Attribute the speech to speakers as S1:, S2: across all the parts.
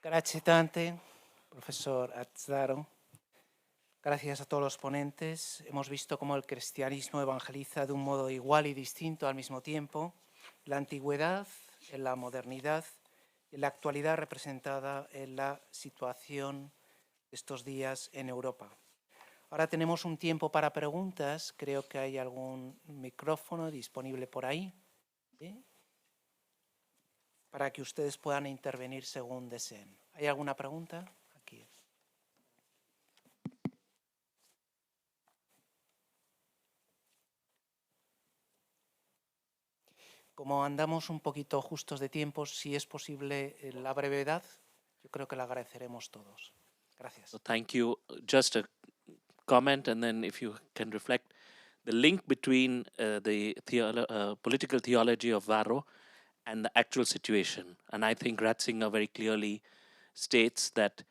S1: Grazie tante, profesor Azzaro. Gracias a todos los ponentes. Hemos visto cómo el cristianismo evangeliza de un modo igual y distinto al mismo tiempo, la antigüedad, en la modernidad y en la actualidad representada en la situación de estos días en Europa. Ahora tenemos un tiempo para preguntas. Creo que hay algún micrófono disponible por ahí, ¿sí? Para que ustedes puedan intervenir según deseen. ¿Hay alguna pregunta? Aquí. Como andamos un poquito justos de tiempo, si es posible la brevedad, yo creo que la agradeceremos todos. Gracias.
S2: So thank you. Just a comment, and then if you can reflect the link between the political theology of Varro and the actual situation. And I think Ratzinger very clearly states that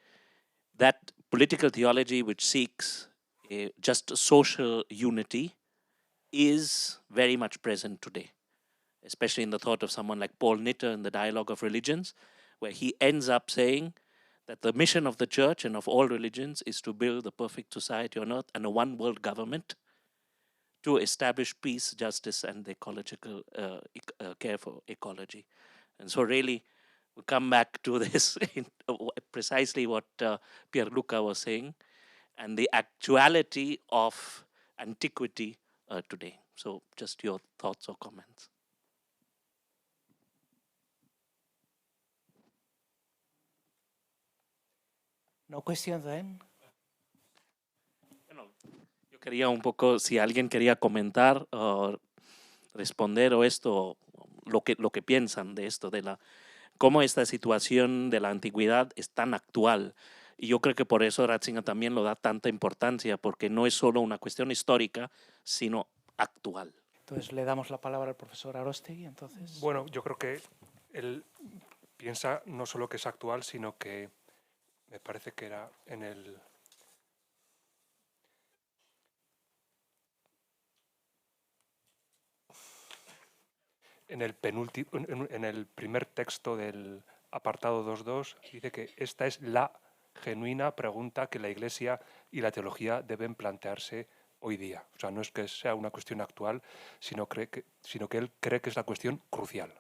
S2: that political theology which seeks just social unity is very much present today, especially in the thought of someone like Paul Nitter in the Dialogue of Religions, where he ends up saying that the mission of the church and of all religions is to build the perfect society on earth and a one world government to establish peace, justice, and the ecological care for ecology. And so really, we come back to this, precisely what Pierluca was saying, and the actuality of antiquity today. So just your thoughts or comments.
S1: No question then.
S2: Bueno, yo quería un poco, si alguien quería comentar o responder o esto, lo que piensan de esto, de la cómo esta situación de la antigüedad es tan actual. Y yo creo que por eso Ratzinger también lo da tanta importancia, porque no es solo una cuestión histórica, sino actual.
S1: Entonces le damos la palabra al profesor Arzotegui, entonces.
S3: Bueno, yo creo que él piensa no solo que es actual, sino que me parece que era en el primer texto del apartado 2.2 dice que esta es la genuina pregunta que la Iglesia y la teología deben plantearse hoy día. O sea, no es que sea una cuestión actual, sino que él cree que es la cuestión crucial.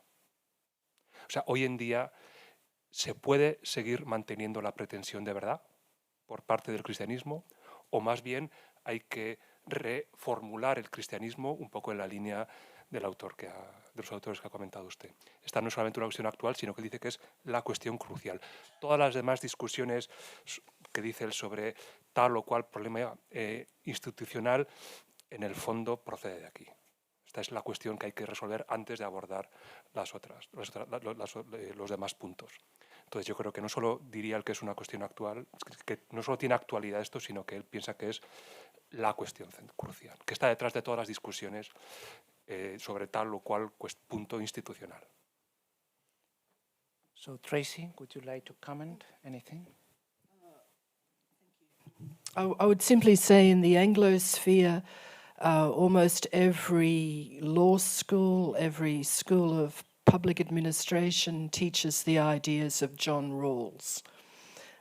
S3: O sea, hoy en día se puede seguir manteniendo la pretensión de verdad por parte del cristianismo, o más bien hay que reformular el cristianismo un poco en la línea del autor de los autores que ha comentado usted. Esta no es solamente una cuestión actual, sino que dice que es la cuestión crucial. Todas las demás discusiones que dice él sobre tal o cual problema institucional, en el fondo procede de aquí. Esta es la cuestión que hay que resolver antes de abordar los demás puntos. Entonces yo creo que no solo diría él que es una cuestión actual, que no solo tiene actualidad esto, sino que él piensa que es la cuestión crucial, que está detrás de todas las discusiones sobre tal o cual punto institucional.
S1: So Tracy, would you like to comment anything?
S4: I would simply say in the Anglo-sphere, almost every law school, every school of public administration teaches the ideas of John Rawls.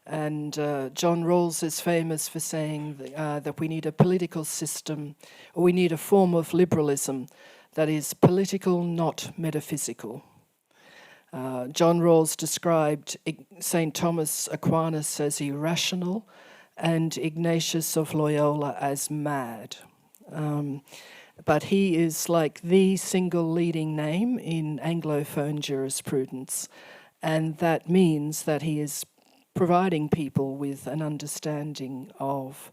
S4: And John Rawls is famous for saying that we need a political system, or we need a form of liberalism that is political, not metaphysical. John Rawls described St. Thomas Aquinas as irrational and Ignatius of Loyola as mad. But he is like the single leading name in Anglophone jurisprudence, and that means that he is providing people with an understanding of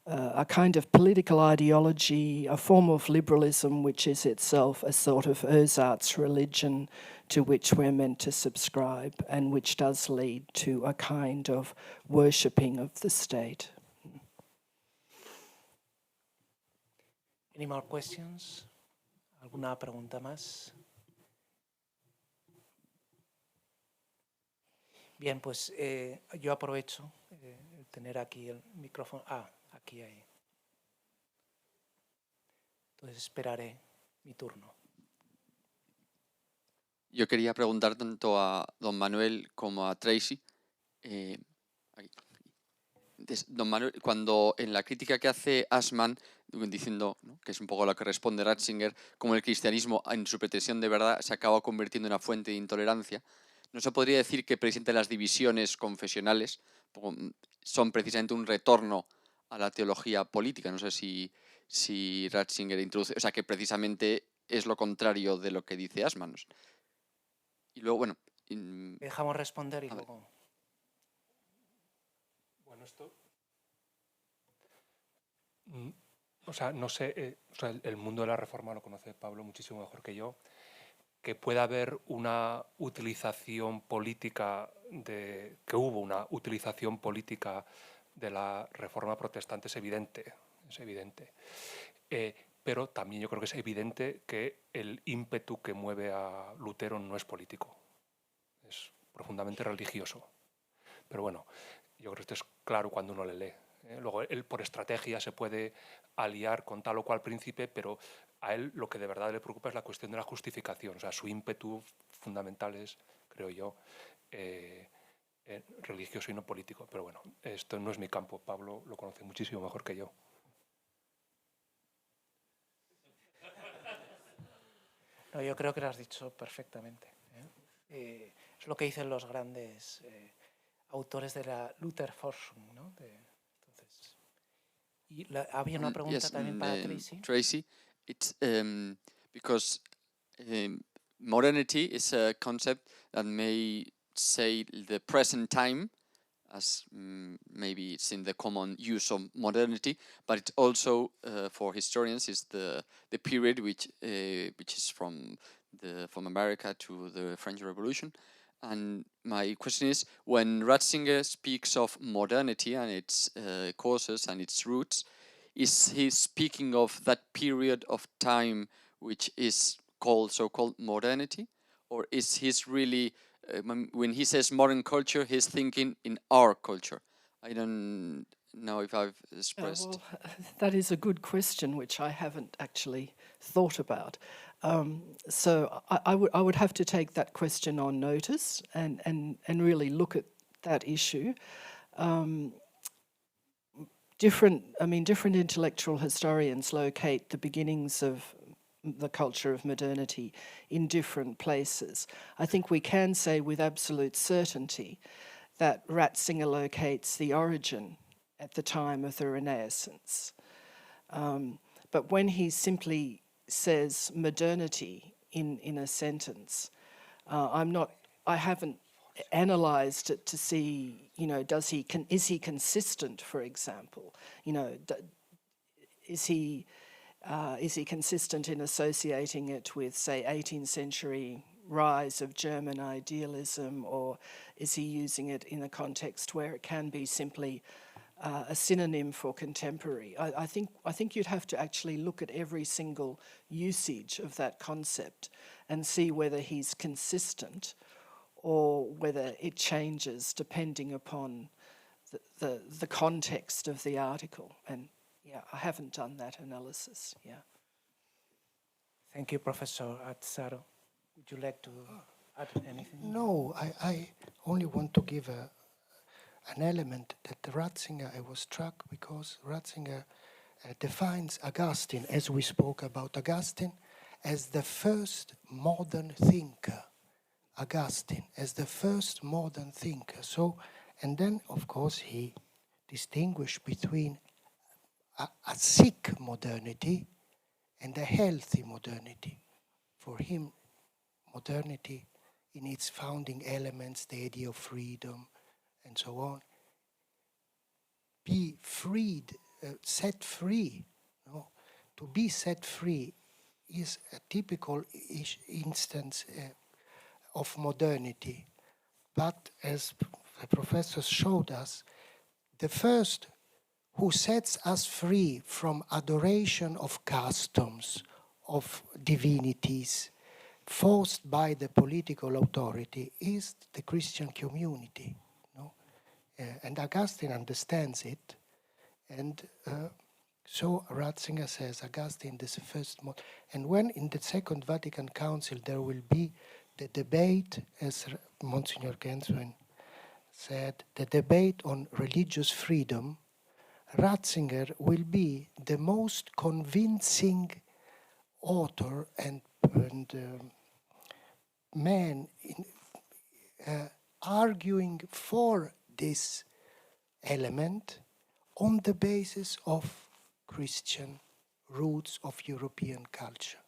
S4: a kind of political ideology, a form of liberalism which is itself a sort of ersatz religion to which we're meant to subscribe, and which does lead to a kind of worshipping of the state.
S1: Any more questions? ¿Alguna pregunta más? Bien, pues yo aprovecho el tener aquí el micrófono. Aquí hay. Entonces esperaré mi turno.
S5: yo quería preguntar tanto a don Manuel como a Tracy. Aquí. Don Manuel, cuando en la crítica que hace Ashman, diciendo, ¿no?, que es un poco lo que responde Ratzinger, como el cristianismo en su pretensión de verdad se acaba convirtiendo en una fuente de intolerancia, ¿no se podría decir que precisamente las divisiones confesionales son precisamente un retorno a la teología política? No sé si Ratzinger introduce, o sea, que precisamente es lo contrario de lo que dice Ashman. Y luego, bueno...
S1: Dejamos responder y
S5: a ver.
S1: luego...
S3: Bueno, esto... O sea, no sé, o sea, el mundo de la reforma lo conoce Pablo muchísimo mejor que yo, que pueda haber una utilización política, que hubo una utilización política de la reforma protestante es evidente, es evidente. Pero también yo creo que es evidente que el ímpetu que mueve a Lutero no es político, es profundamente religioso. Pero bueno, yo creo que esto es claro cuando uno le lee. Luego él por estrategia se puede aliar con tal o cual príncipe, pero a él lo que de verdad le preocupa es la cuestión de la justificación. O sea, su ímpetu fundamental es, creo yo, religioso y no político. Pero bueno, esto no es mi campo. Pablo lo conoce muchísimo mejor que yo.
S1: No, yo creo que lo has dicho perfectamente. Es lo que dicen los grandes autores de la Lutherforschung, ¿no? Entonces, y había una pregunta también para Tracy.
S5: Tracy, it's because modernity is a concept that may say the present time, as maybe it's in the common use of modernity, but it also for historians is the period which is from America to the French Revolution. And my question is, when Ratzinger speaks of modernity and its causes and its roots, is he speaking of that period of time which is called so-called modernity, or is he really when he says modern culture, he's thinking in our culture? I don't know if I've expressed.
S4: Well, that is a good question, which I haven't actually thought about. So I would have to take that question on notice and really look at that issue. Different intellectual historians locate the beginnings of the culture of modernity in different places. I think we can say with absolute certainty that Ratzinger locates the origin at the time of the Renaissance. But when he simply says modernity in a sentence, I haven't analysed it to see, is he consistent, for example? Is he consistent in associating it with, say, 18th century rise of German idealism, or is he using it in a context where it can be simply a synonym for contemporary? I think you'd have to actually look at every single usage of that concept and see whether he's consistent or whether it changes depending upon the context of the article. And yeah, I haven't done that analysis. Yeah.
S1: Thank you, Professor Azzaro. Would you like to add anything?
S6: No, I only want to give an element that Ratzinger, I was struck because Ratzinger defines Augustine, as we spoke about Augustine, as the first modern thinker. Augustine as the first modern thinker. So, and then of course he distinguished between a sick modernity and a healthy modernity. For him, modernity in its founding elements, the idea of freedom and so on, be freed, set free. No? To be set free is a typical instance of modernity. But as the professors showed us, the first who sets us free from adoration of customs, of divinities, forced by the political authority is the Christian community. No? And Augustine understands it. And so Ratzinger says Augustine is the first. And when in the Second Vatican Council there will be the debate, as Monsignor Genswein said, the debate on religious freedom, Ratzinger will be the most convincing author and man in, arguing for this element on the basis of Christian roots of European culture.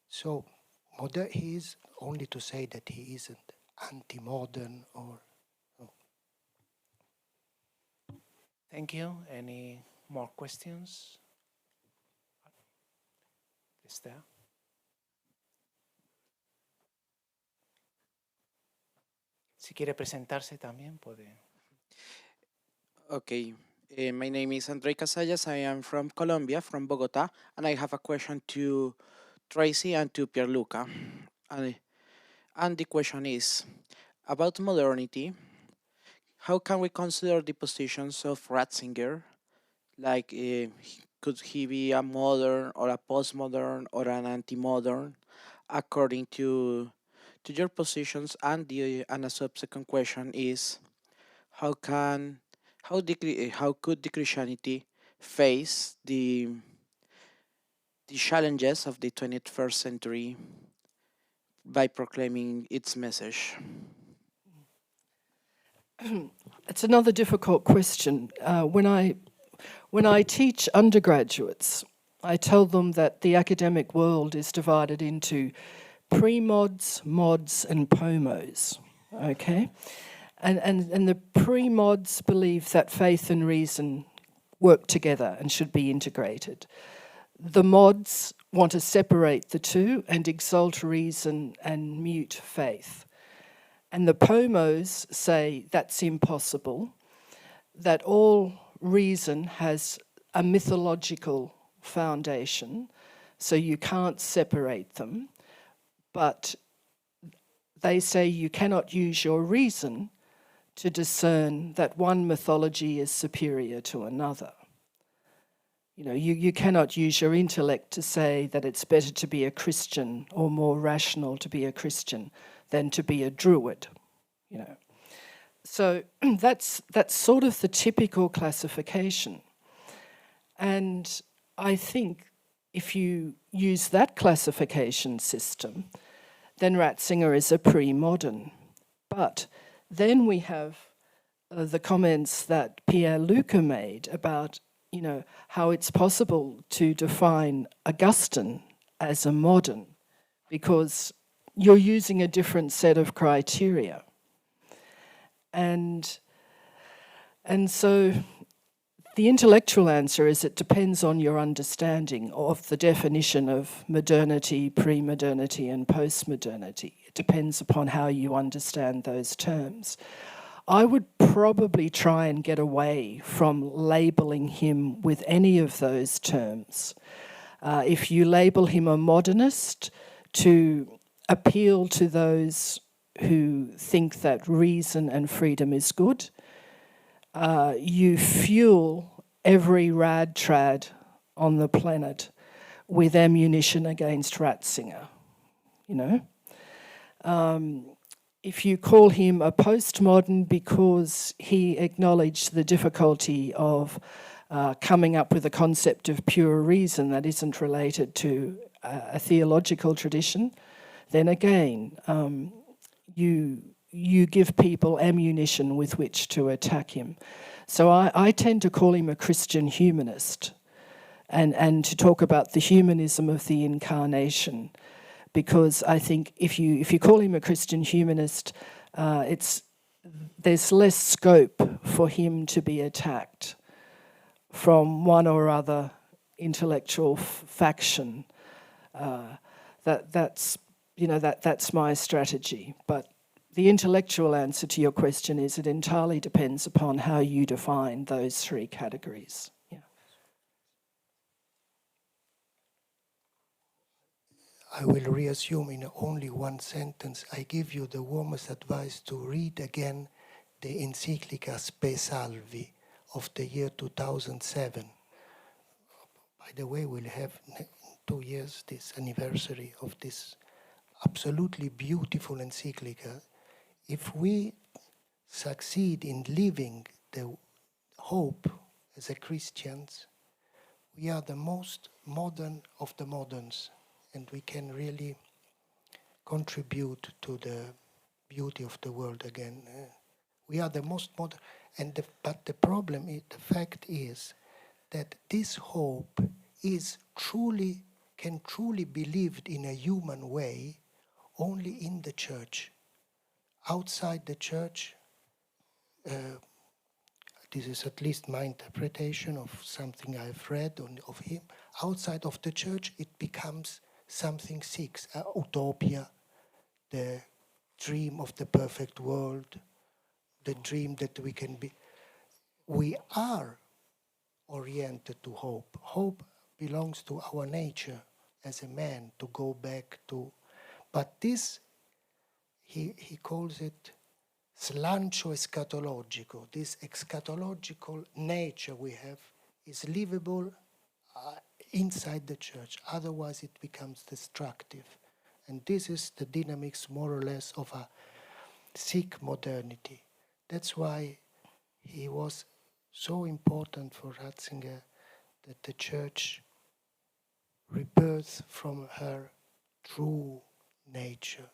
S6: So he is only to say that he isn't anti-modern or... No.
S1: Thank you. Any more questions? Esther? Si quiere presentarse también puede.
S7: Okay, my name is Andrei Casallas. I am from Colombia, from Bogota, and I have a question to Tracy and to Pierluca. And the question is about modernity. How can we consider the positions of Ratzinger? Like, could he be a modern or a postmodern or an anti-modern, according to your positions? And a subsequent question is, how could the Christianity face the challenges of the 21st century by proclaiming its message?
S4: It's another difficult question. When I teach undergraduates, I tell them that the academic world is divided into pre-mods, mods, and pomos. Okay, and the pre-mods believe that faith and reason work together and should be integrated. The mods want to separate the two and exalt reason and mute faith. And the pomos say that's impossible, that all reason has a mythological foundation, so you can't separate them, but they say you cannot use your reason to discern that one mythology is superior to another. You know, you cannot use your intellect to say that it's better to be a Christian or more rational to be a Christian than to be a Druid, you know. So that's sort of the typical classification. And I think if you use that classification system, then Ratzinger is a pre-modern. But then we have the comments that Pierluca made about, you know, how it's possible to define Augustine as a modern because you're using a different set of criteria. And so the intellectual answer is it depends on your understanding of the definition of modernity, pre-modernity, and post-modernity. It depends upon how you understand those terms. I would probably try and get away from labeling him with any of those terms. If you label him a modernist, to appeal to those who think that reason and freedom is good, you fuel every rad-trad on the planet with ammunition against Ratzinger, you know. If you call him a postmodern because he acknowledged the difficulty of coming up with a concept of pure reason that isn't related to a theological tradition, then again, you give people ammunition with which to attack him. So I tend to call him a Christian humanist and to talk about the humanism of the incarnation, because I think if you call him a Christian humanist, there's less scope for him to be attacked from one or other intellectual faction. That's my strategy. But the intellectual answer to your question is it entirely depends upon how you define those three categories. Yeah.
S6: I will reassume in only one sentence. I give you the warmest advice to read again the Encyclica Spe Salvi of the year 2007. By the way, we'll have in 2 years this anniversary of this absolutely beautiful encyclical. If we succeed in living the hope as a Christians, we are the most modern of the moderns, and we can really contribute to the beauty of the world again. We are the most modern, but the problem is, the fact is that this hope can truly be lived in a human way only in the church. Outside the church, this is at least my interpretation of something I've read of him. Outside of the church, it becomes something sick, utopia, the dream of the perfect world, the dream that we can be. We are oriented to hope. Hope belongs to our nature as a man to go back to. But this, he calls it slancio eschatologico. This eschatological nature we have is livable inside the church. Otherwise, it becomes destructive. And this is the dynamics, more or less, of a sick modernity. That's why he was so important for Ratzinger that the church rebirths from her true nature.